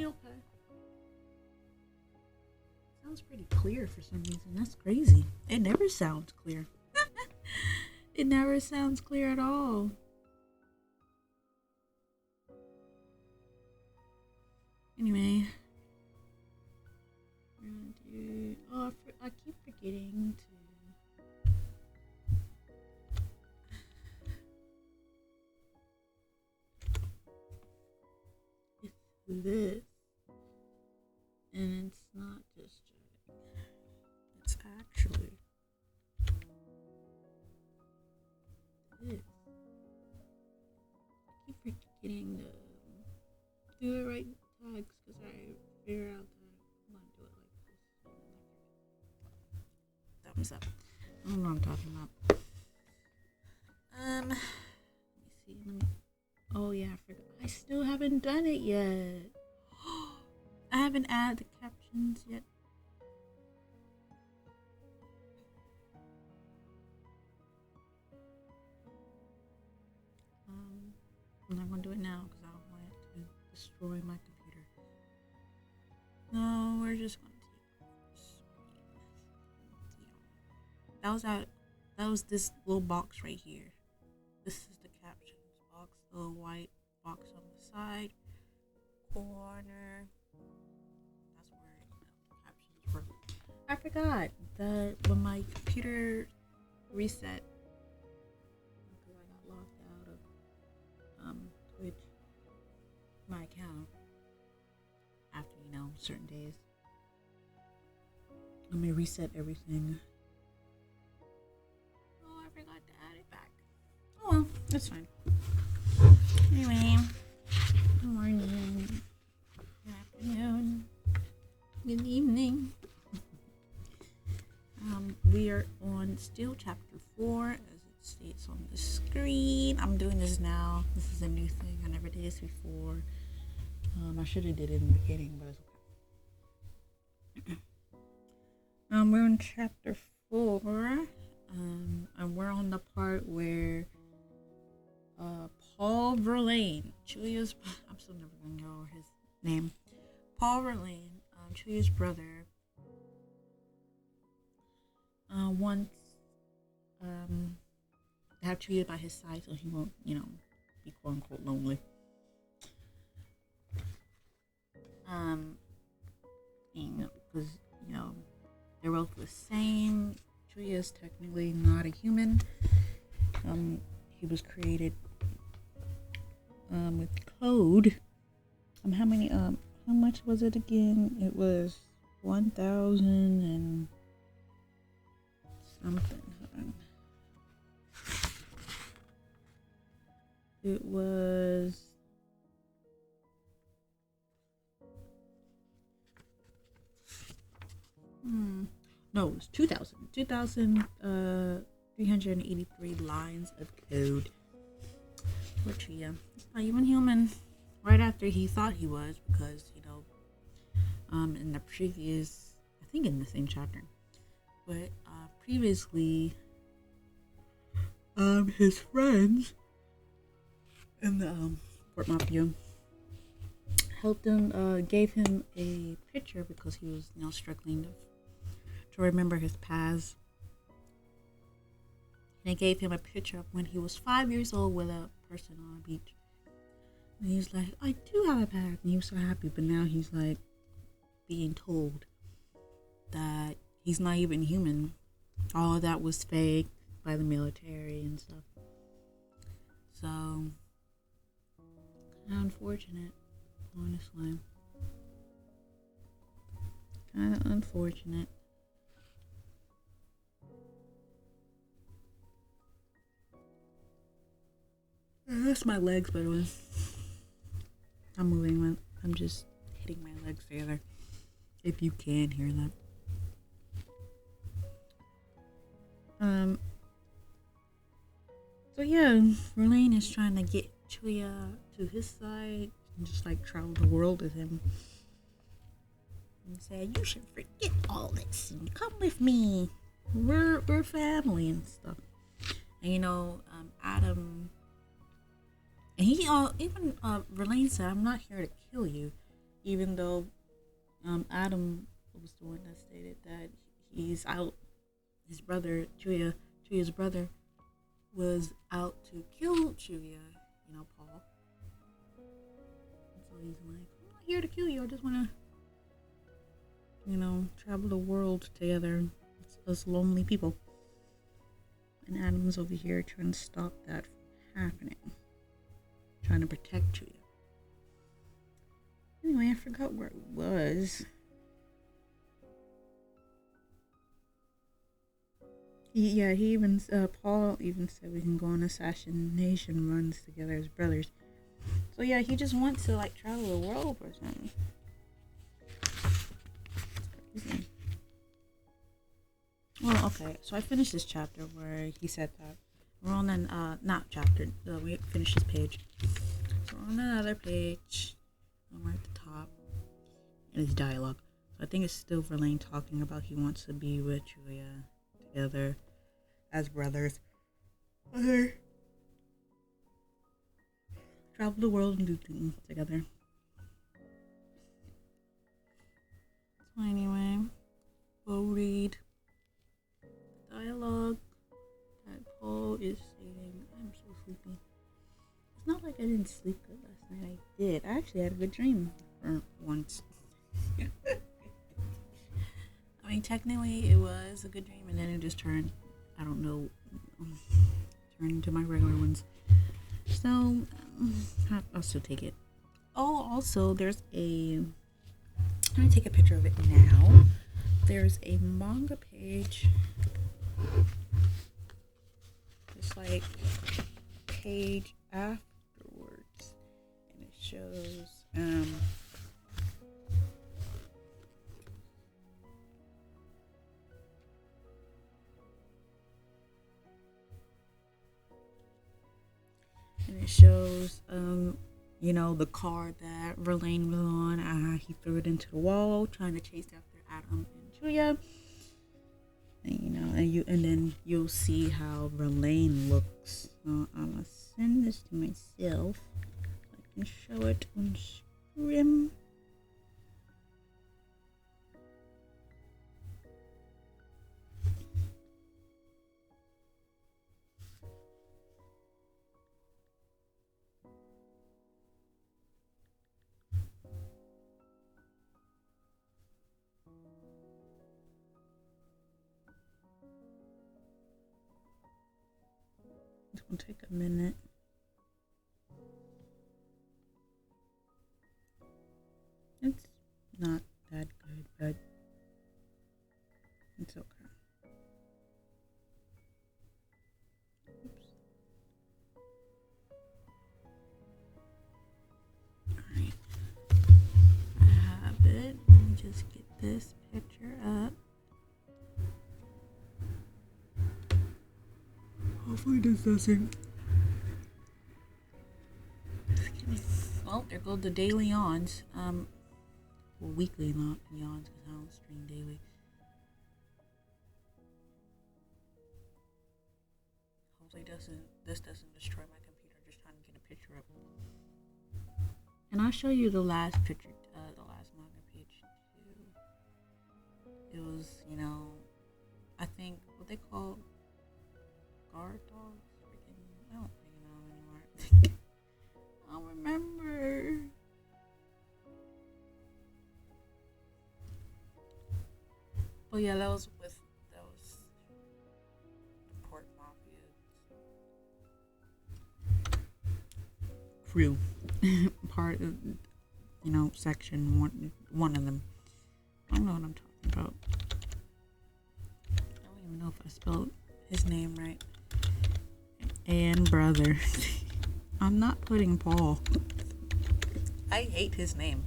okay. Sounds pretty clear for some reason. That's crazy. It never sounds clear. It never sounds clear at all. Anyway, we're gonna do. Oh, I keep forgetting to. It's this, and it's not just Jack. It's actually this. I keep forgetting to do it right tags because I figure out that I want to do it like this. Thumbs up. I don't know what I'm talking about. Let me see. Oh yeah, I forgot. I still haven't done it yet. I haven't added the captions yet. I'm not gonna do it now because I don't want it to destroy my computer. No, we're just gonna take that was this little box right here. This is the captions box, the little white box on the side corner. That's where the captions were. I forgot that when my computer reset because I got locked out of Twitch, my account after certain days. Let me reset everything. Oh, I forgot to add it back. Oh well, that's fine. Anyway, good morning, good afternoon, good evening. We are on still chapter 4 as it states on the screen. I'm doing this now. This is a new thing. I never did this before. I should have did it in the beginning, but it's okay. We're on chapter 4, and we're on the part where Paul Verlaine, Julia's, I'm still never gonna know his name. Paul Verlaine, Julia's brother, wants to have Julia by his side so he won't, be quote unquote lonely. Because they're both the same. Julia's technically not a human. He was created with code. How much was it again? It was 1,000 and something. It was no, it was 2,383 lines of code. Poor Tria. He's not even human. Right after he thought he was, because in the previous, I think in the same chapter, but previously, his friends in the Fort Mapio helped him, gave him a picture because he was struggling to remember his past. And they gave him a picture of when he was 5 years old with a person on a beach. And he was like, I do have a past. And he was so happy, but now he's like being told that he's not even human. All of that was fake by the military and stuff. So, kind of unfortunate, honestly. Kind of unfortunate. That's my legs, by the way. I'm moving. I'm just hitting my legs together. If you can hear that. So yeah, Verlaine is trying to get Julia to his side and just travel the world with him. And say, you should forget all this and come with me. We're family and stuff. And Adam, and he even Verlaine said, I'm not here to kill you. even though Adam was the one that stated that he's out. His brother, Chuya's brother, was out to kill Chuya, Paul. And so he's like, I'm not here to kill you. I just want to, travel the world together. It's us lonely people. And Adam's over here trying to stop that from happening. Trying to protect Chuya. Anyway, I forgot where it was. Paul even said we can go on assassination runs together as brothers. So yeah, he just wants to travel the world or something. It's crazy. Well, okay, so I finished this chapter where he said that. We're on not chapter, we finished this page. So we're on another page. We're at the top. And it's dialogue. So I think it's still Verlaine talking about he wants to be with Julia together as brothers. Okay. Travel the world and do things together. So anyway, we'll read the dialogue that Paul is stating. I'm so sleepy. It's not like I didn't sleep good last night. I did. I actually had a good dream for once. I mean, technically it was a good dream, and then it just turned, I don't know, turned into my regular ones. So, I'll still take it. Oh, also, there's I'm going to take a picture of it now. There's a manga page. It's like page afterwards. And it shows, the car that Verlaine was on. He threw it into the wall, trying to chase after Adam and Julia. And then you'll see how Verlaine looks. So I'm gonna send this to myself. I can show it on screen. It's gonna take a minute. It's not that good, but it's okay. Oops. Alright. I have it. Let me just get this picture up. Hopefully this doesn't. Well, there go the daily yawns. Weekly yawns because I don't stream daily. Hopefully this doesn't destroy my computer. Just trying to get a picture up. And I'll show you the last picture, the last manga page too. It was, I think what they call guard dogs. I don't freaking know anymore. I don't remember. But yeah, that was the Port Mafia crew. Part of, section one of them. I don't know what I'm talking about. I don't even know if I spelled his name right. And brother. I'm not putting Paul. I hate his name.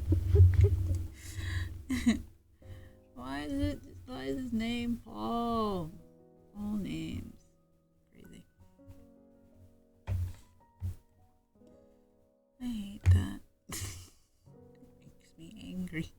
Why is his name Paul? All names. Crazy. I hate that. It makes me angry.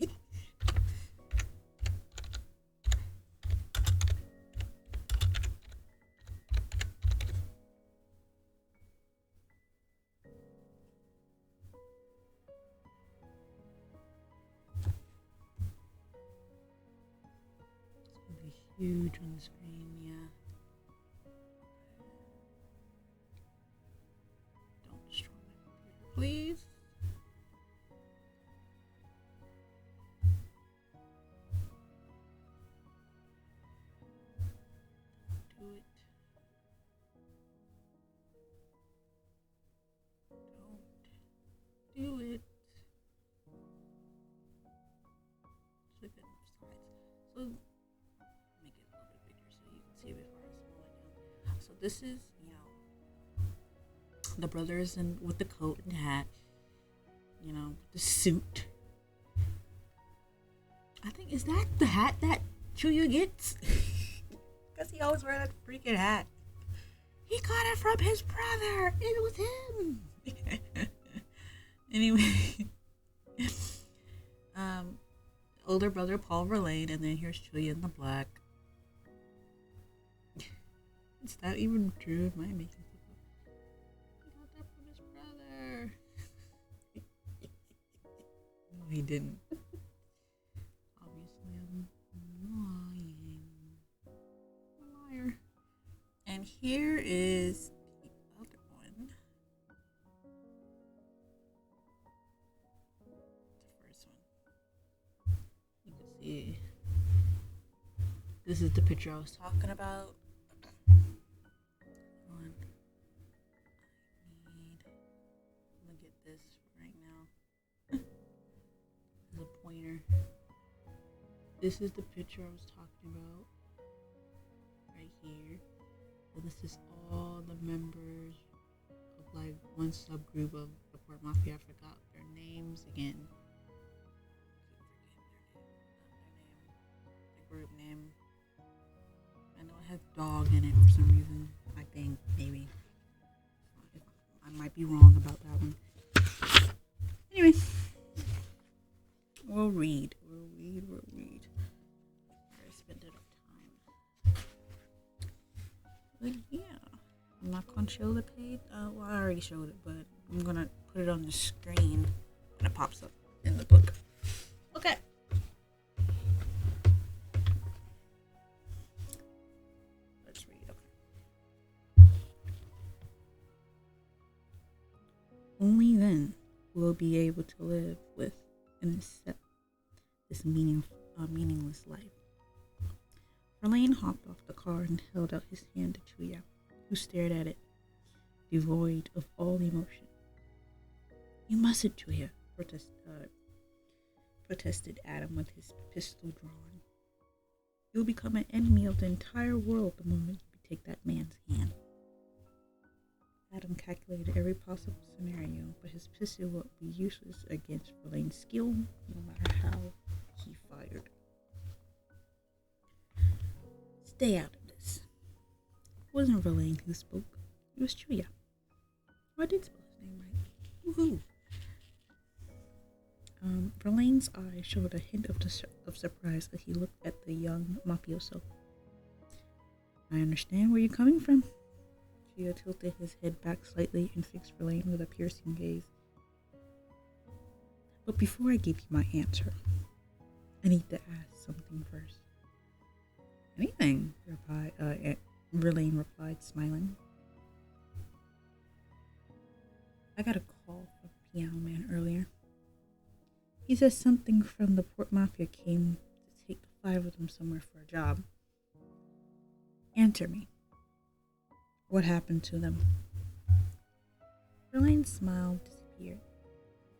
huge on the screen, yeah. Don't destroy my computer, please. Do it. Don't do it. Look at the sides. So make it a little bit bigger so you can see before I slow it down. So this is, the brothers and with the coat and hat, the suit. I think, is that the hat that Chuya gets? Because he always wears that freaking hat. He got it from his brother. It was him. Anyway, older brother Paul Verlaine, and then here's Chuya in the black. Is that even true? Am I making people? He got that from his brother. No, he didn't. Obviously, I'm lying. I'm a liar. And here is the other one. The first one. You can see. This is the picture I was talking about. This is the picture I was talking about right here. So this is all the members of like one subgroup of the Port Mafia. I forgot their names again. The group name. I know it has dog in it for some reason. I think maybe. I might be wrong about that one. Anyway. We'll read. I spend enough time. But yeah, I'm not gonna show the page. Well, I already showed it, but I'm gonna put it on the screen when it pops up in the book. Okay. Let's read. Okay. Only then will be able to live with and accept this meaningless life. Verlaine hopped off the car and held out his hand to Chuya, who stared at it, devoid of all emotion. You mustn't, Chuya, protested Adam with his pistol drawn. You'll become an enemy of the entire world the moment you take that man's hand. Adam calculated every possible scenario, but his pistol would be useless against Verlaine's skill, no matter how he fired. Stay out of this. It wasn't Verlaine who spoke. It was Chuya. I did spell his name right. Woohoo! Verlaine's eyes showed a hint of surprise as he looked at the young mafioso. I understand where you're coming from. Chuya tilted his head back slightly and fixed Verlaine with a piercing gaze. But before I give you my answer, I need to ask something first. Anything, Verlaine replied, smiling. I got a call from Piano Man earlier. He says something from the Port Mafia came to take the 5 of them somewhere for a job. Answer me. What happened to them? Verlaine's smile disappeared.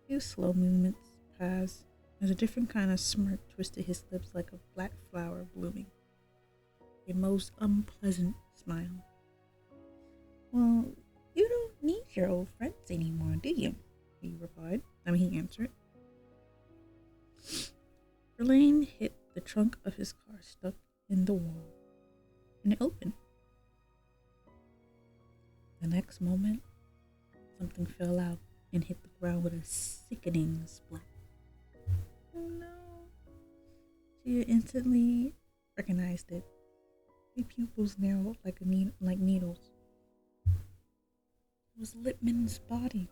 A few slow movements passed as a different kind of smirk twisted his lips like a black flower blooming. A most unpleasant smile. Well, you don't need your old friends anymore, do you? He answered. Verlaine hit the trunk of his car stuck in the wall, and it opened. The next moment, something fell out and hit the ground with a sickening splat. Oh no! She instantly recognized it. Her pupils narrowed like needles. It was Lipman's body.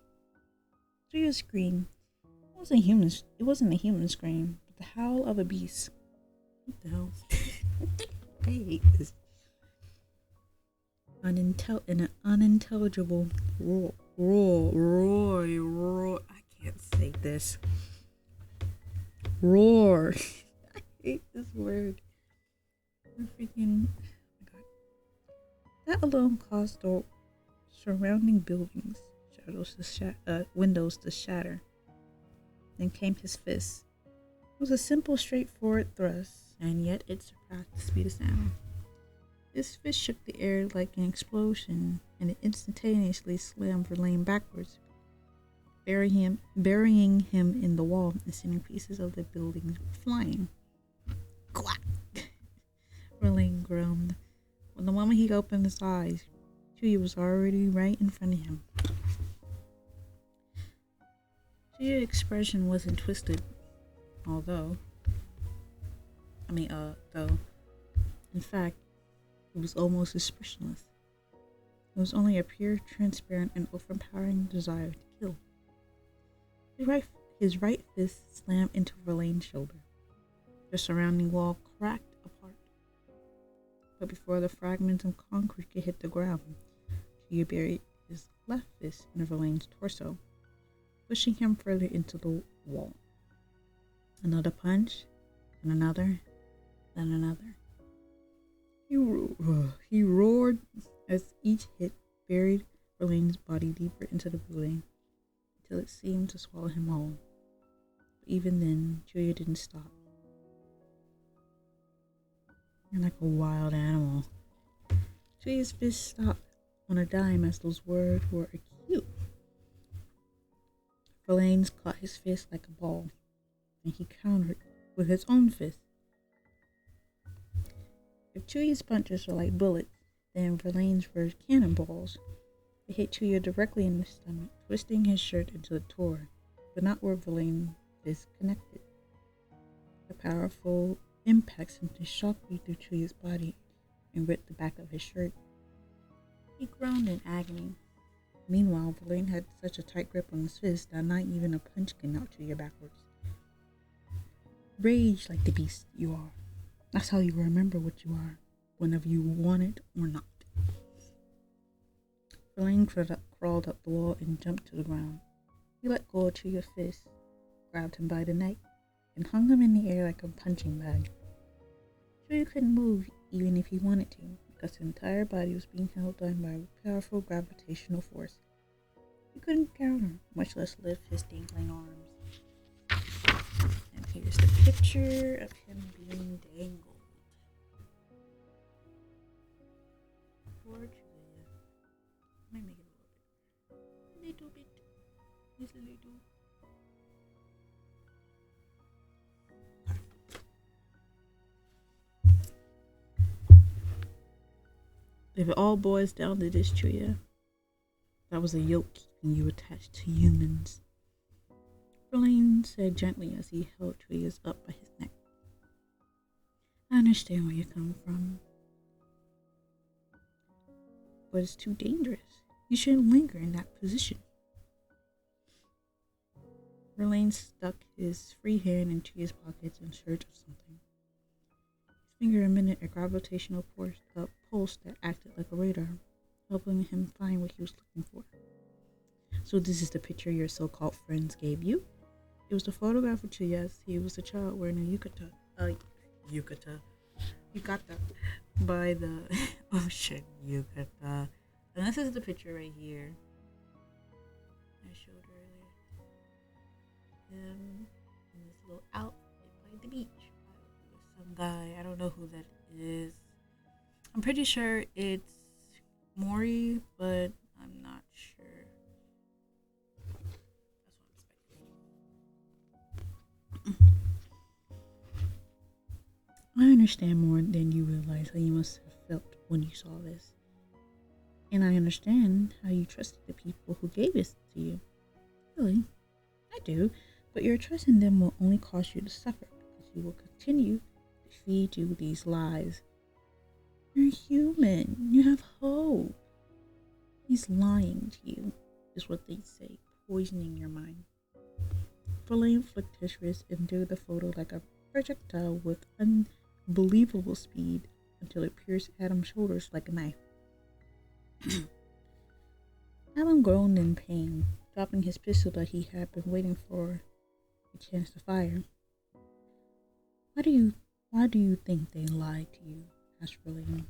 Julia screamed. It wasn't a human scream, but the howl of a beast. What the hell? I hate this. In an unintelligible roar. I can't say this. Roar. I hate this word. Freaking. Oh my God. That alone caused the surrounding buildings, windows to shatter. Then came his fist. It was a simple, straightforward thrust, and yet it surpassed the speed of sound. His fist shook the air like an explosion, and it instantaneously slammed Verlaine backwards, burying him in the wall and sending pieces of the building flying. Quack! Verlaine groaned. When the moment he opened his eyes, Chuya was already right in front of him. Chuya's expression wasn't twisted, though. In fact, it was almost expressionless. It was only a pure, transparent, and overpowering desire to kill. His right fist slammed into Verlaine's shoulder. The surrounding wall cracked apart. But before the fragments of concrete could hit the ground, he buried his left fist in Verlaine's torso, pushing him further into the wall. Another punch, and another, then another. He roared as each hit buried Verlaine's body deeper into the building until it seemed to swallow him whole. But even then, Julia didn't stop. You're like a wild animal. Julia's fist stopped on a dime as those words were acute. Verlaine's caught his fist like a ball, and he countered with his own fist. If Chuya's punches were like bullets, then Verlaine's were cannonballs. It hit Chuya directly in the stomach, twisting his shirt until it tore, but not where Verlaine's fist connected. The powerful impact sent a shockwave through Chuya's body and ripped the back of his shirt. He groaned in agony. Meanwhile, Verlaine had such a tight grip on his fist that not even a punch could knock Chuya backwards. Rage like the beast you are. That's how you remember what you are, whenever you want it or not. Verlaine crawled up the wall and jumped to the ground. He let go of Chuya's fist, grabbed him by the neck, and hung him in the air like a punching bag. Chuya couldn't move even if he wanted to, because his entire body was being held down by a powerful gravitational force. He couldn't counter, much less lift his dangling arms. And here's the picture of him being dangled. Poor Julia. Let me make it a little bit. Just a little. If it all boils down to this, Chuya, that was a yoke keeping you attached to humans. Verlaine said gently as he held Chuya's up by his neck. I understand where you're coming from, but it's too dangerous. You shouldn't linger in that position. Verlaine stuck his free hand into his pockets in search of something. His finger emitted a gravitational pulse that acted like a radar, helping him find what he was looking for. So this is the picture your so-called friends gave you? It was the photograph of Chuya as he was a child wearing a yukata by the ocean. Yukata. And this is the picture right here I showed earlier. Him in this little outfit by the beach with some guy. I don't know who that is. I'm pretty sure it's Mori, but I'm not sure. I understand more than you realize how you must have felt when you saw this. And I understand how you trusted the people who gave this to you. Really, I do. But your trust in them will only cause you to suffer, because you will continue to feed you these lies. You're human. You have hope. He's lying to you, is what they say, poisoning your mind. Verlaine flicked his wrist and threw the photo like a projectile with unbelievable speed until it pierced Adam's shoulders like a knife. Adam groaned in pain, dropping his pistol that he had been waiting for a chance to fire. Why do you think they lied to you? Asked Verlaine.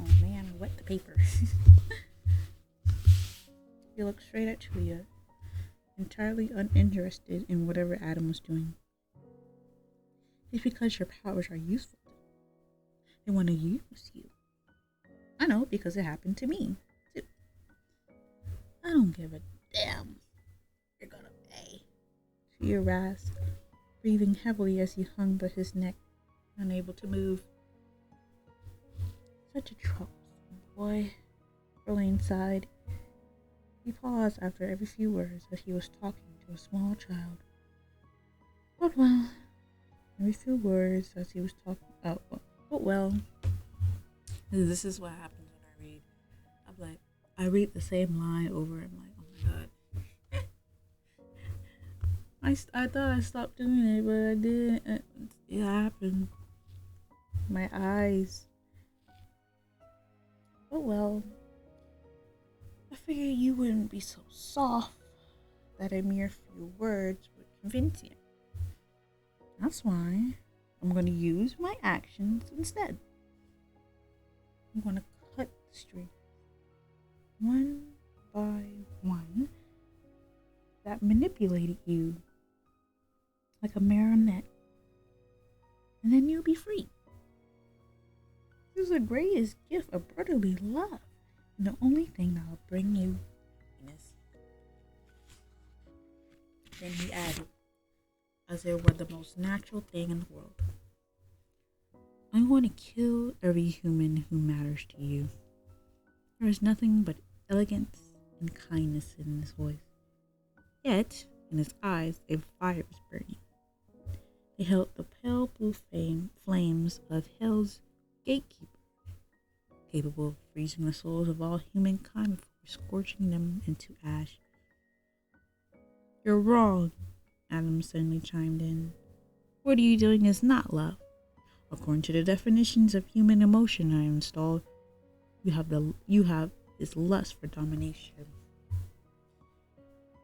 Oh man, I wet the paper. He looked straight at Julia, entirely uninterested in whatever Adam was doing. It's because your powers are useful. They want to use you. I know, because it happened to me, too. I don't give a damn. You're gonna pay. Julia rasped, breathing heavily as he hung by his neck, unable to move. Such a troublesome boy, Verlaine sighed. He paused after every few words as he was talking to a small child. But well, every few words as he was talking. But well, this is what happens when I read. I'm like, I read the same line over. I'm like, oh my god. I thought I stopped doing it, but I didn't. It happened. My eyes. Oh well. I figured you wouldn't be so soft that a mere few words would convince you. That's why I'm going to use my actions instead. I'm going to cut the string one by one that manipulated you like a marionette, and then you'll be free. This is the greatest gift of brotherly love, and the only thing that'll bring you happiness. Then he added, as it were the most natural thing in the world, I'm going to kill every human who matters to you. There is nothing but elegance and kindness in his voice. Yet, in his eyes, a fire was burning. They held the pale blue flames of hell's gatekeeper, capable of freezing the souls of all humankind before scorching them into ash. You're wrong, Adam suddenly chimed in. What are you doing is not love. According to the definitions of human emotion I installed, you have this lust for domination.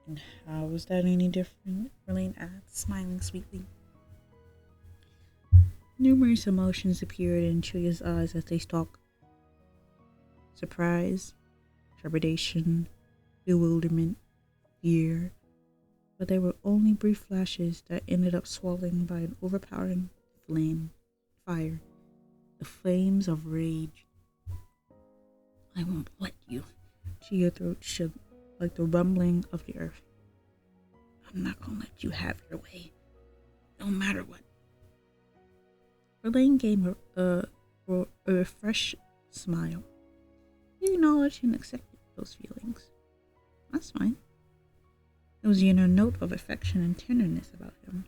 And how is that any different? Verlaine asked, smiling sweetly. Numerous emotions appeared in Julia's eyes as they stalked. Surprise, trepidation, bewilderment, fear, but they were only brief flashes that ended up swallowed by an overpowering fire, the flames of rage. I won't let you. Julia's throat shook like the rumbling of the earth. I'm not gonna let you have your way, no matter what. Verlaine gave her a refreshed smile. He acknowledged and accepted those feelings. That's fine. There was a note of affection and tenderness about him.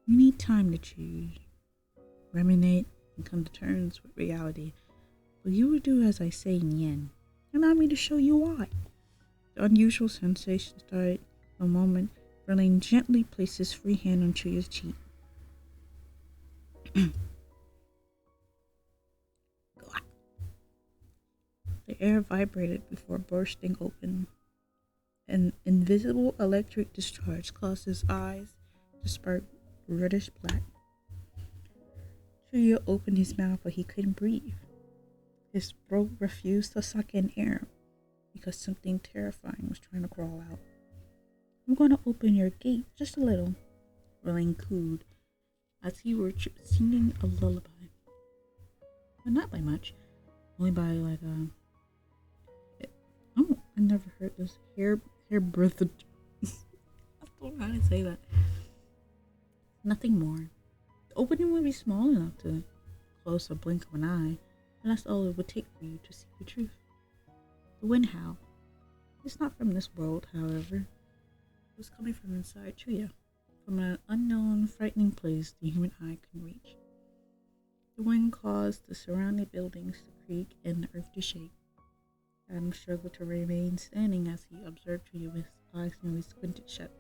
You need time to choose, ruminate, and come to terms with reality. But you will do as I say in the end. Allow me to show you why. The unusual sensation started the moment Verlaine gently placed his free hand on Julia's cheek. The air vibrated before bursting open. An invisible electric discharge caused his eyes to spark reddish black. Julia opened his mouth, but he couldn't breathe. His throat refused to suck in air because something terrifying was trying to crawl out. I'm going to open your gate just a little, Verlaine cooed, as he were singing a lullaby. But not by much, only by like I never heard this hair breath. I don't know how to say that. Nothing more. The opening would be small enough to close a blink of an eye, and that's all it would take for you to see the truth. The wind howled. It's not from this world, however. It was coming from inside Julia, from an unknown, frightening place the human eye couldn't reach. The wind caused the surrounding buildings to creak and the earth to shake. Adam struggled to remain standing as he observed Julia with his eyes nearly squinted shut.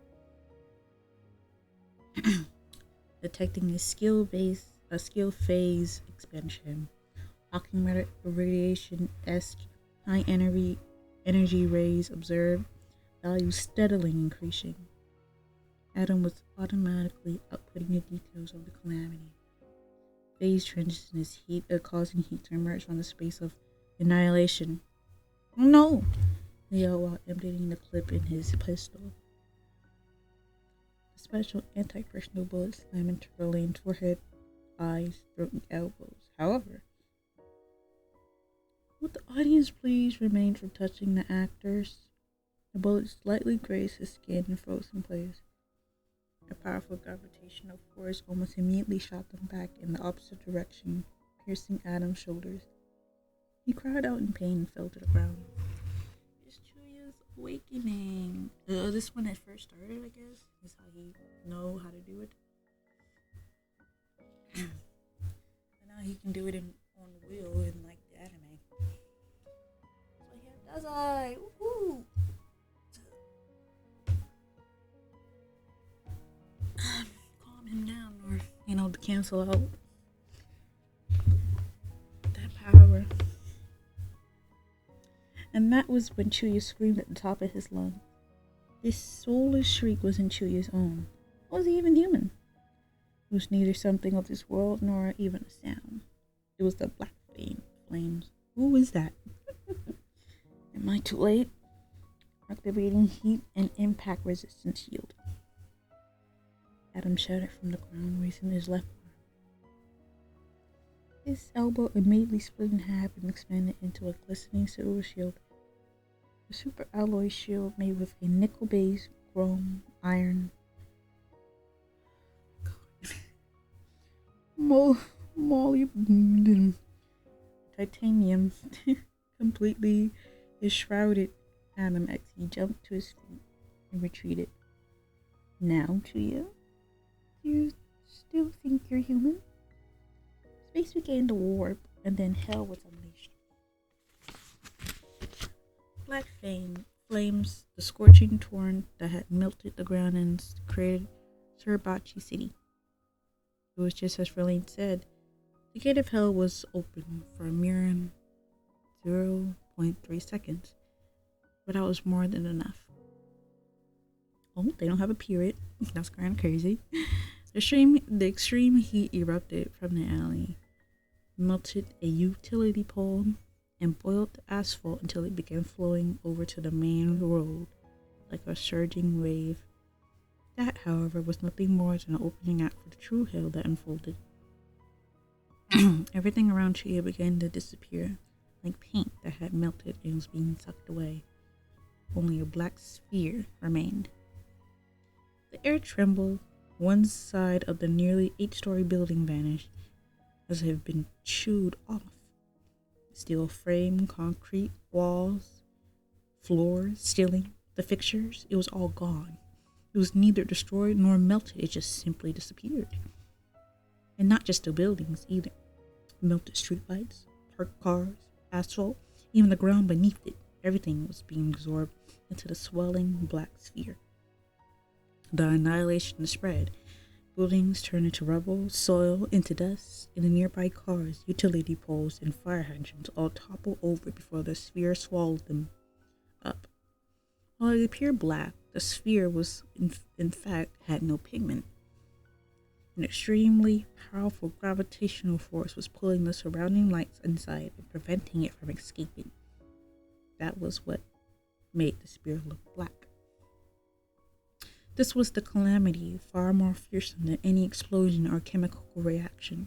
Detecting a a skill phase expansion. Hawking radiation-esque high energy rays observed, value steadily increasing. Adam was automatically outputting the details of the calamity. Phase transition is heat, causing heat to emerge from the space of annihilation. Oh no! He yelled while emptying the clip in his pistol. A special anti-personal bullet slammed into Verlaine's forehead, eyes, throat, and elbows. However, would the audience please refrain from touching the actors? The bullet slightly grazed his skin and froze in place. A powerful gravitational force almost immediately shot them back in the opposite direction, piercing Adam's shoulders. He cried out in pain and fell to the ground. It's Chuya's awakening. This when it first started, I guess. Is how he know how to do it. And now he can do it on wheel in like the anime. So yeah, does I? Woohoo! Calm him down, or to cancel out that power. And that was when Chuya screamed at the top of his lungs. This soulless shriek wasn't Chuya's own. Was he even human? It was neither something of this world nor even a sound. It was the black flames. Who is that? Am I too late? Activating heat and impact resistance shield. Adam shouted from the ground, raising his left arm. His elbow immediately split in half and expanded into a glistening silver shield. A super alloy shield made with a nickel base, chrome, iron, molybdenum, titanium, completely shrouded Adam as he jumped to his feet and retreated. Now, Chuya, do you still think you're human? Space began to warp, and then hell was unleashed. Black flames, the scorching torrent that had melted the ground and created Suribachi City. It was just as Verlaine said. The gate of hell was open for a mere 0.3 seconds, but that was more than enough. Oh, they don't have a period. That's kind of crazy. The extreme heat erupted from the alley, melted a utility pole, and boiled the asphalt until it began flowing over to the main road like a surging wave. That, however, was nothing more than an opening act for the true hell that unfolded. Everything around Chuya began to disappear, like paint that had melted and was being sucked away. Only a black sphere remained. The air trembled. One side of the nearly 8-story building vanished, as it had been chewed off. Steel frame, concrete, walls, floors, ceiling, the fixtures, it was all gone. It was neither destroyed nor melted, it just simply disappeared. And not just the buildings either. Melted streetlights, parked cars, asphalt, even the ground beneath it. Everything was being absorbed into the swelling black sphere. The annihilation spread. Buildings turned into rubble, soil into dust, and the nearby cars, utility poles, and fire hydrants all toppled over before the sphere swallowed them up. While it appeared black, the sphere was, in fact, had no pigment. An extremely powerful gravitational force was pulling the surrounding lights inside and preventing it from escaping. That was what made the sphere look black. This was the calamity, far more fearsome than any explosion or chemical reaction.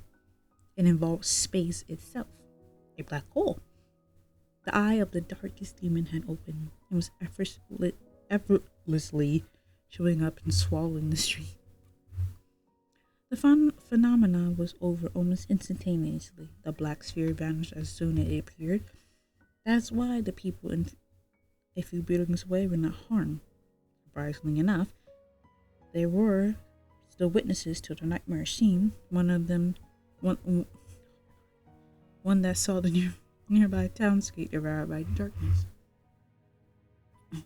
It involved space itself, a black hole. The eye of the darkest demon had opened and was effortlessly chewing up and swallowing the street. The phenomena was over almost instantaneously. The black sphere vanished as soon as it appeared. That's why the people in a few buildings away were not harmed. Surprisingly enough, there were still witnesses to the nightmare scene. One that saw the nearby townscape devoured by darkness. In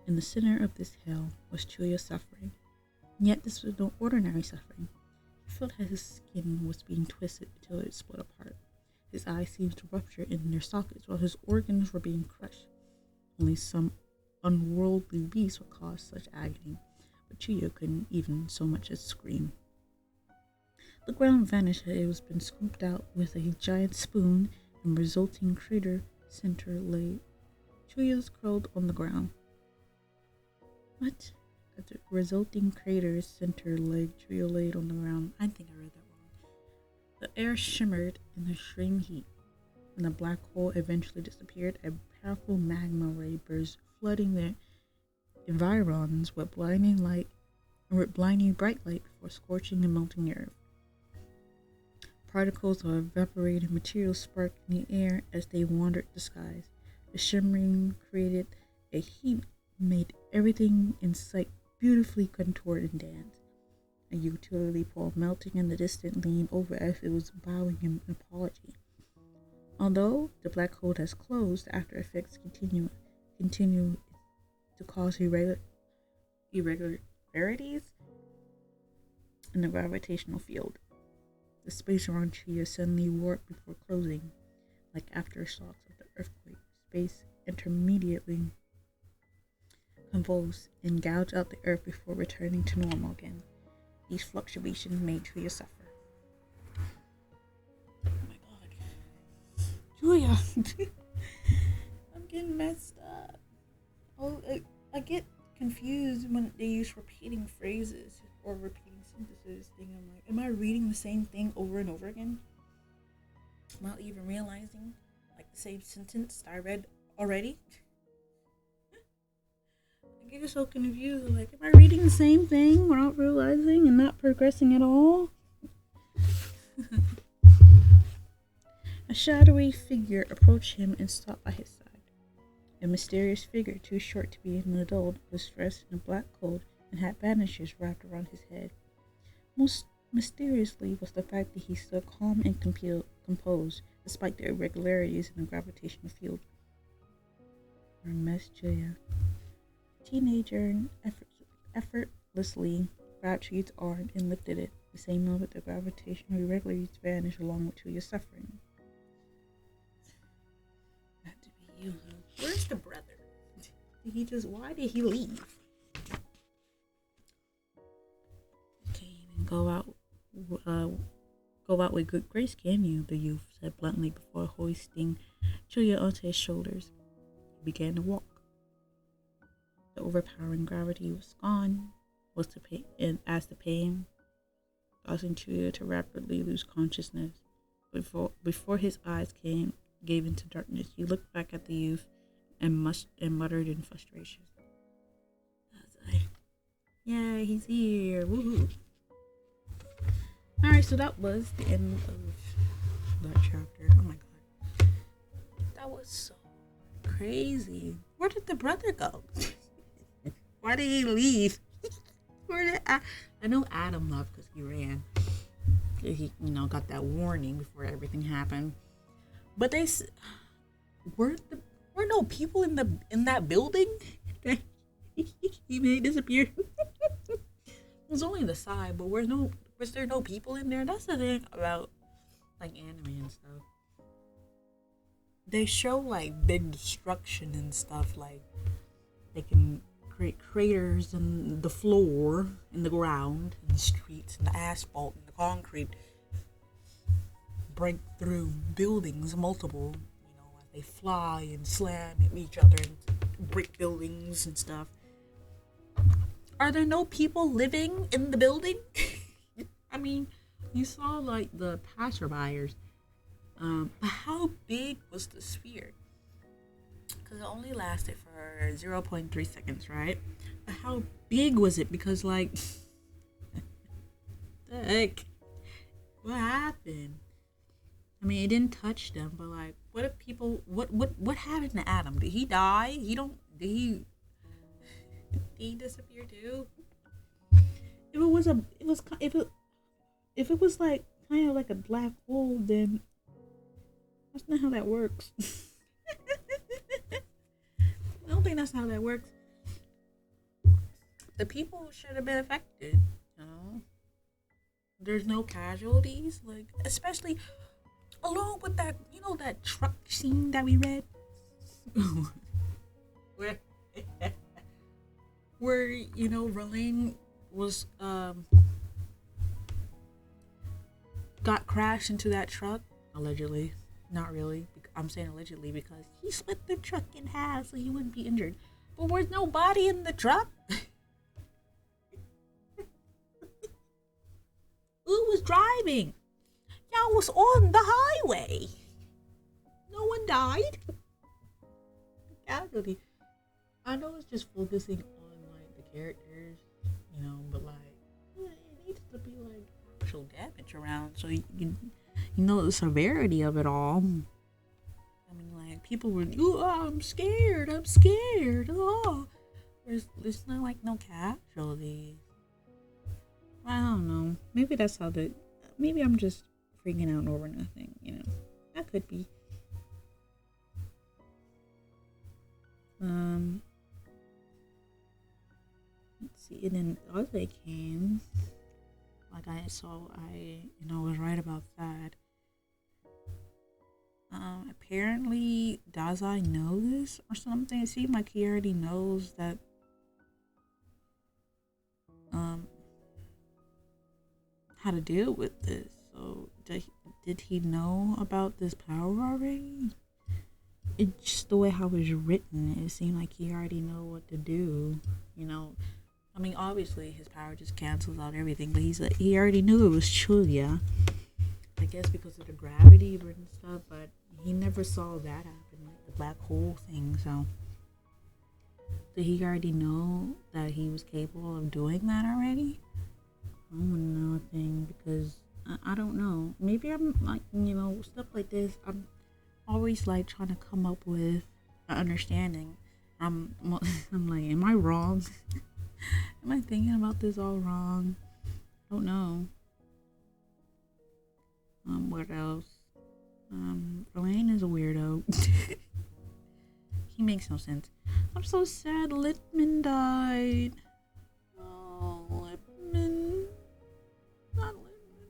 the center of this hell was Chuya suffering. Yet this was no ordinary suffering. He felt as his skin was being twisted until it split apart. His eyes seemed to rupture in their sockets while his organs were being crushed. Only some unworldly beast would cause such agony, but Chuya couldn't even so much as scream. The ground vanished as it was been scooped out with a giant spoon, and resulting crater center lay. Chuya's curled on the ground. What? At the resulting crater center lay, Chuya laid on the ground. I think I read that wrong. The air shimmered in the extreme heat. When the black hole eventually disappeared, a powerful magma ray burst, flooding the environs with blinding bright light before scorching and melting the earth. Particles of evaporated material sparked in the air as they wandered the skies. The shimmering created a heat made everything in sight beautifully contoured and danced. A utility pole melting in the distance leaned over as if it was bowing in apology. Although the black hole has closed, the after effects continue to cause irregularities in the gravitational field. The space around Chuya suddenly warped before closing, like aftershocks of the earthquake. Space intermediately convulsed and gouged out the earth before returning to normal again. These fluctuations made Chuya suffer. Oh my god. Chuya! I'm getting messed up. Oh, I get confused when they use repeating phrases or repeating sentences thing. I'm like, am I reading the same thing over and over again? Not even realizing like the same sentence I read already. I get so confused. Like, am I reading the same thing without realizing and not progressing at all? A shadowy figure approached him and stopped by his side. A mysterious figure, too short to be an adult, was dressed in a black coat and had bandages wrapped around his head. Most mysteriously was the fact that he stood calm and composed, despite the irregularities in the gravitational field. Miss Julia. Teenager effortlessly grabbed Chuyu's arm and lifted it. The same moment the gravitational irregularities vanished along with Chuyu's suffering. Had to be you, huh? Where's the brother? Why did he leave? Can't even go out with good grace, can you? The youth said bluntly before hoisting Chuya onto his shoulders. He began to walk. The overpowering gravity was gone, as the pain causing Chuya to rapidly lose consciousness. Before his eyes gave into darkness, he looked back at the youth and muttered in frustration. I was like, yeah, he's here. Woohoo. Alright, so that was the end of that chapter. Oh my god. That was so crazy. Where did the brother go? Why did he leave? I know Adam left because he ran. He, got that warning before everything happened. But were no people in that building that he made disappear? It was only the side, but was there no people in there? That's the thing about like anime and stuff. They show like big destruction and stuff, like they can create craters in the floor, in the ground, in the streets, in the asphalt, in the concrete, break through buildings, multiple, as they fly and slam at each other and break buildings and stuff. Are there no people living in the building? I mean, you saw like the passerbyers, but how big was the sphere? Because it only lasted for 0.3 seconds, right? But how big was it? Because like, the heck, what happened? I mean, it didn't touch them, but like, what if people? What happened to Adam? Did he die? Did he disappear too? If it was like kind of like a black hole, then that's not how that works. I don't think that's how that works. the people should have been affected. You know, there's no casualties, like especially along with that, that truck scene that we read, where where Verlaine was got crashed into that truck allegedly. Not really. I'm saying allegedly because he split the truck in half so he wouldn't be injured. But there's no body in the truck. Who was driving? Y'all was on the highway. No one died. Casualty. I know it's just focusing on like the characters, but like it needs to be like actual damage around so you know the severity of it all. I mean, like people were, I'm scared. Oh, there's not like no casualties. I don't know. Maybe that's how maybe I'm just freaking out over nothing. That could be. Let's see. And then as I came, like I was right about that. Apparently, Dazai knows this or something. It seemed like he already knows that. How to deal with this. So did he know about this power already? It's just the way how it was written. It seemed like he already know what to do. I mean, obviously his power just cancels out everything, but he already knew it was Chulia. I guess because of the gravity and stuff, but he never saw that happen, like the black hole thing. So did he already know that he was capable of doing that already? I don't know a thing because I don't know. Maybe I'm like, stuff like this. I'm always like trying to come up with an understanding. I'm like, am I wrong? Am I thinking about this all wrong? I don't know. What else? Elaine is a weirdo. He makes no sense. I'm so sad Littman died. Oh, Littman. Not Littman.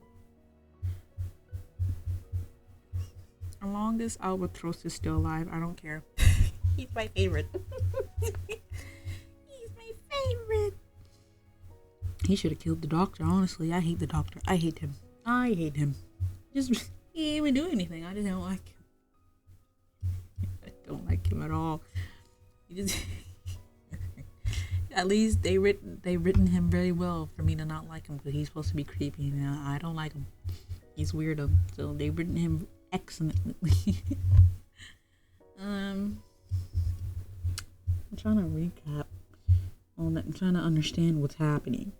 As long as Albatross is still alive, I don't care. He's my favorite. He's my favorite. He should have killed the doctor, honestly. I hate the doctor. I hate him. Just, he didn't even do anything. I just don't like him. I don't like him at all. He just... At least they written him very well for me to not like him because he's supposed to be creepy. I don't like him. He's weirdo. So they written him excellently. I'm trying to recap on that. I'm trying to understand what's happening.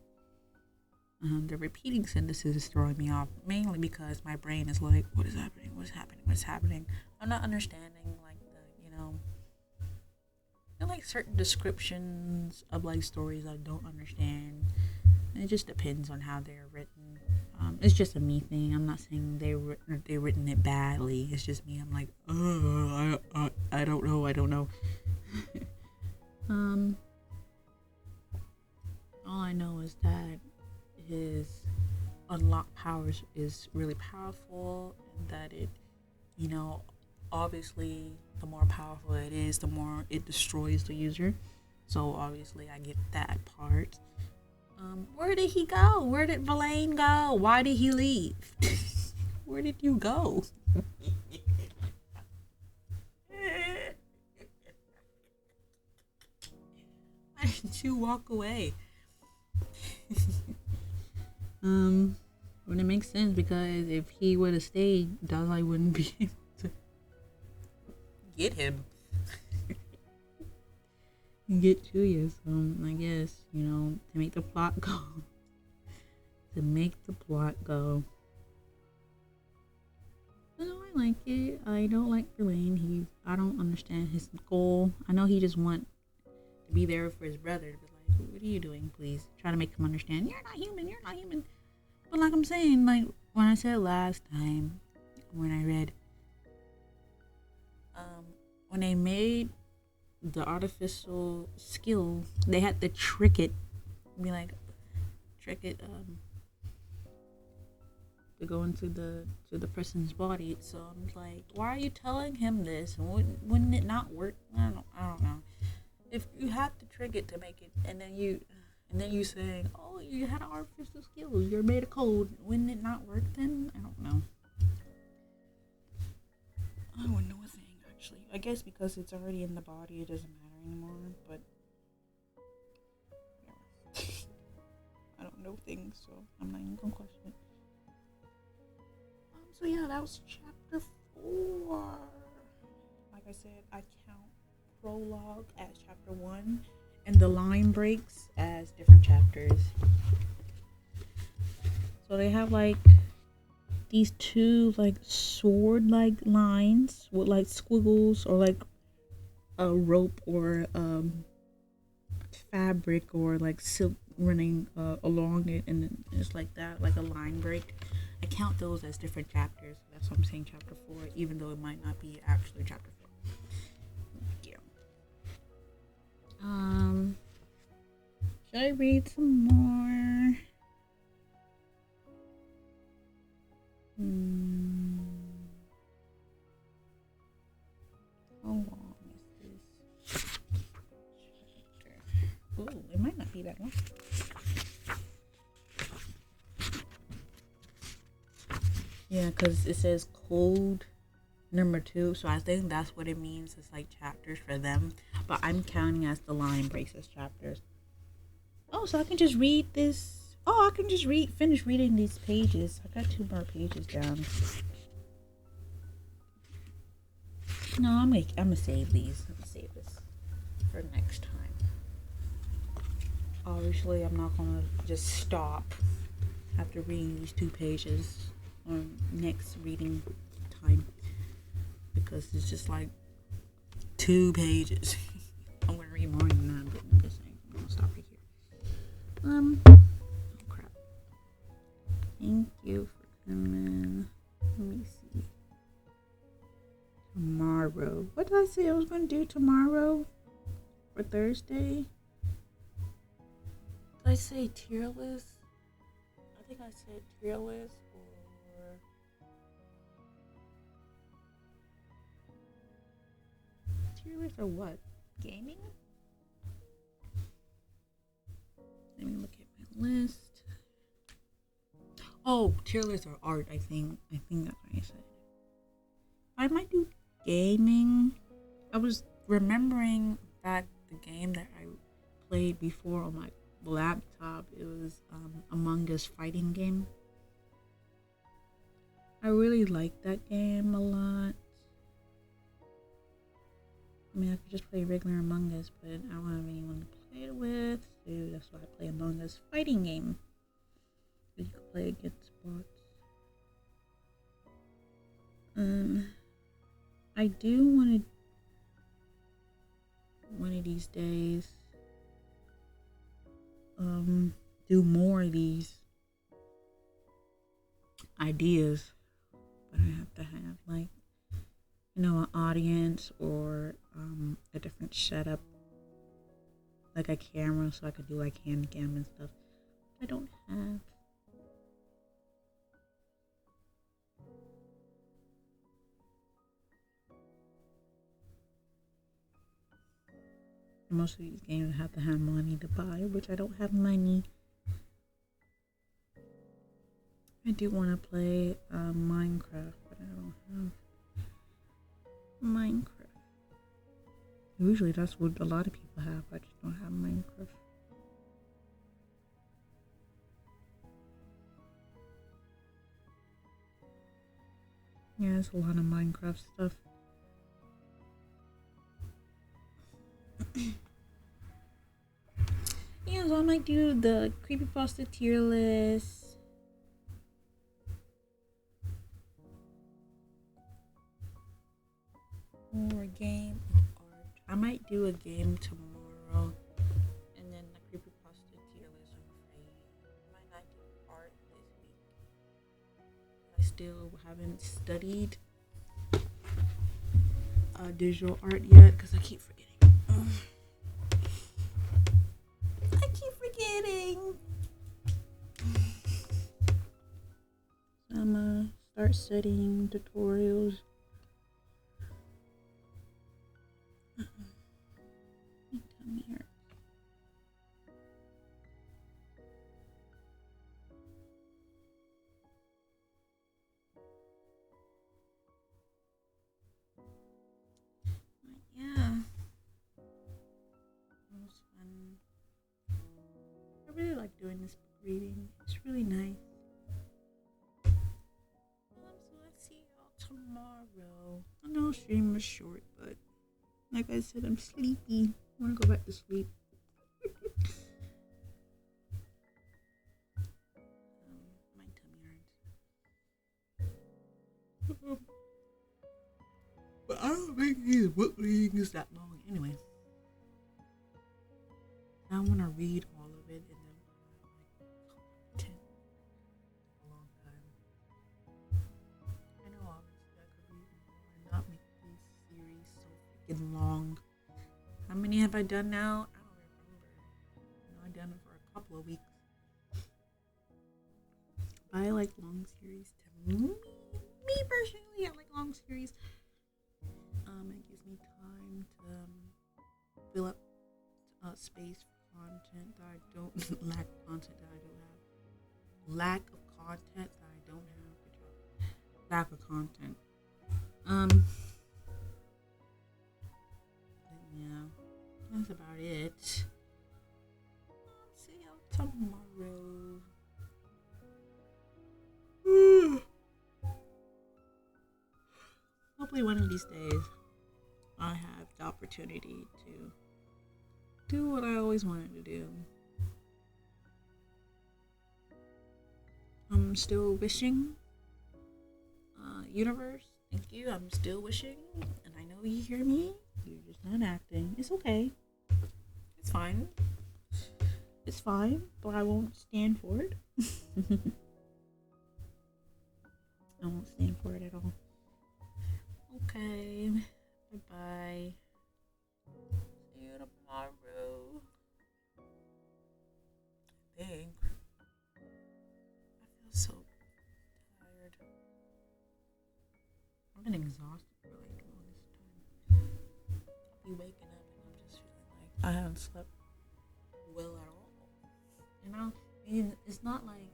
The repeating sentences is throwing me off, mainly because my brain is like, what is happening? What's happening? What's happening? I'm not understanding like like certain descriptions of like stories I don't understand. And it just depends on how they're written. It's just a me thing. I'm not saying they written it badly. It's just me. I'm like, I don't know. All I know is that his unlocked powers is really powerful, and that it, obviously the more powerful it is, the more it destroys the user. So obviously I get that part. Where did he go? Where did Verlaine go? Why did he leave? Where did you go? Why didn't you walk away? When it makes sense, because if he would have stayed, Dazai wouldn't be able to get him. Get to you. So I guess, to make the plot go. No, I like it. I don't like Verlaine. I don't understand his goal. I know he just want to be there for his brother, but like, what are you doing, please? Try to make him understand. You're not human. But like I'm saying, like when I said last time, when I read, when they made the artificial skill, they had to trick it be like, trick it to go into the person's body. So I'm like, why are you telling him this? Wouldn't it not work? I don't know. If you have to trick it to make it, and then you saying, oh, you had an artificial skill, you're made of code. Wouldn't it not work then? I don't know. I wouldn't know a thing, actually. I guess because it's already in the body, it doesn't matter anymore. But whatever. I don't know things, so I'm not even gonna question it. So yeah, that was chapter 4. Like I said, I count prologue as chapter 1 and the line breaks as different chapters. So they have like these two like sword like lines with like squiggles or like a rope or fabric or like silk running along it, and then it's like that, like a line break. I count those as different chapters. That's what I'm saying, chapter 4, even though it might not be actually chapter 4. Yeah. Should I read some more? How long is this chapter? Ooh, it might not be that long. Yeah, because it says code number 2, so I think that's what it means. It's like chapters for them, but I'm counting as the line breaks as chapters. Oh, so I can just read this. Oh, I can just finish reading these pages. I got 2 more pages down. No, I'm gonna save these. I'm gonna save this for next time. Obviously, I'm not gonna just stop after reading these 2 pages on next reading time, because it's just like 2 pages. I'm gonna read more than that, but I'm just saying, I'm gonna stop right here. Oh crap. Thank you for coming. Let me see. Tomorrow. What did I say I was gonna do tomorrow? For Thursday? Did I say tier list? I think I said tier list. Tier list or what? Gaming? Let me look at my list. Oh, tier list or art, I think. I think that's what I said. I might do gaming. I was remembering that the game that I played before on my laptop, it was Among Us fighting game. I really like that game a lot. I mean, I could just play regular Among Us, but I don't have anyone to play it with, so that's why I play Among Us fighting game. You can play against bots. I do want to, one of these days, do more of these ideas, but I have to have like, you know, an audience or a different setup, like a camera, so I could do like hand cam and stuff. I don't have. Most of these games have to have money to buy, which I don't have money. I do want to play Minecraft, but I don't have Minecraft. Usually that's what a lot of people have. I just don't have Minecraft. Yeah, there's a lot of Minecraft stuff. Yeah, so I might do the creepypasta tier list. Or a game of art. I might do a game tomorrow, and then the creepypasta tier list on Friday. I might not do art this week. I still haven't studied digital art yet because I keep forgetting. kidding. So I'm gonna start studying tutorials. My tummy hurts. Yeah. It was fun. I really like doing this book reading. It's really nice. So I'll see y'all tomorrow. I know stream was short, but like I said, I'm sleepy. I want to go back to sleep. My tummy hurts. But I don't think these book reading is that long anyway. I want to read all of it and then like content a long time. I know obviously I could read more and not make these series so freaking long. How many have I done now? I don't remember. I've done it for a couple of weeks. I like long series. Me personally, I like long series. It gives me time to fill up space for content that I don't lack content that I don't have. Lack of content that I don't have. Good job. Lack of content. Yeah, that's about it. I'll see y'all tomorrow. Hopefully one of these days I have the opportunity to do what I always wanted to do. I'm still wishing, universe, thank you. I'm still wishing, and I know you hear me. You're just not acting. It's okay. It's fine. It's fine, but I won't stand for it. I won't stand for it at all. Okay. Bye-bye. See you tomorrow. I think. I feel so tired. I've been exhausted for like all this time. I'll be waking up and I'm just feeling like I haven't slept well at all. You know? I mean, it's not like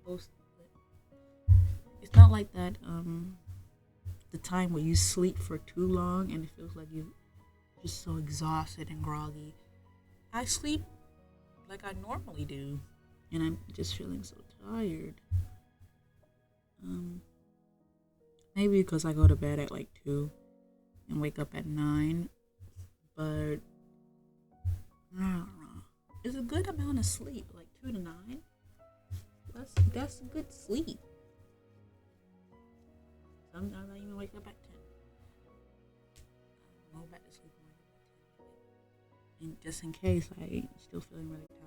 those. It's not like that. The time where you sleep for too long and it feels like you're just so exhausted and groggy. I sleep like I normally do, and I'm just feeling so tired. Maybe because I go to bed at like 2 and wake up at 9, but I don't know. It's a good amount of sleep, like 2 to 9. That's a good sleep. Sometimes I even wake up at 10. I'll go back to sleep more than 10. And just in case, I still feeling really tired.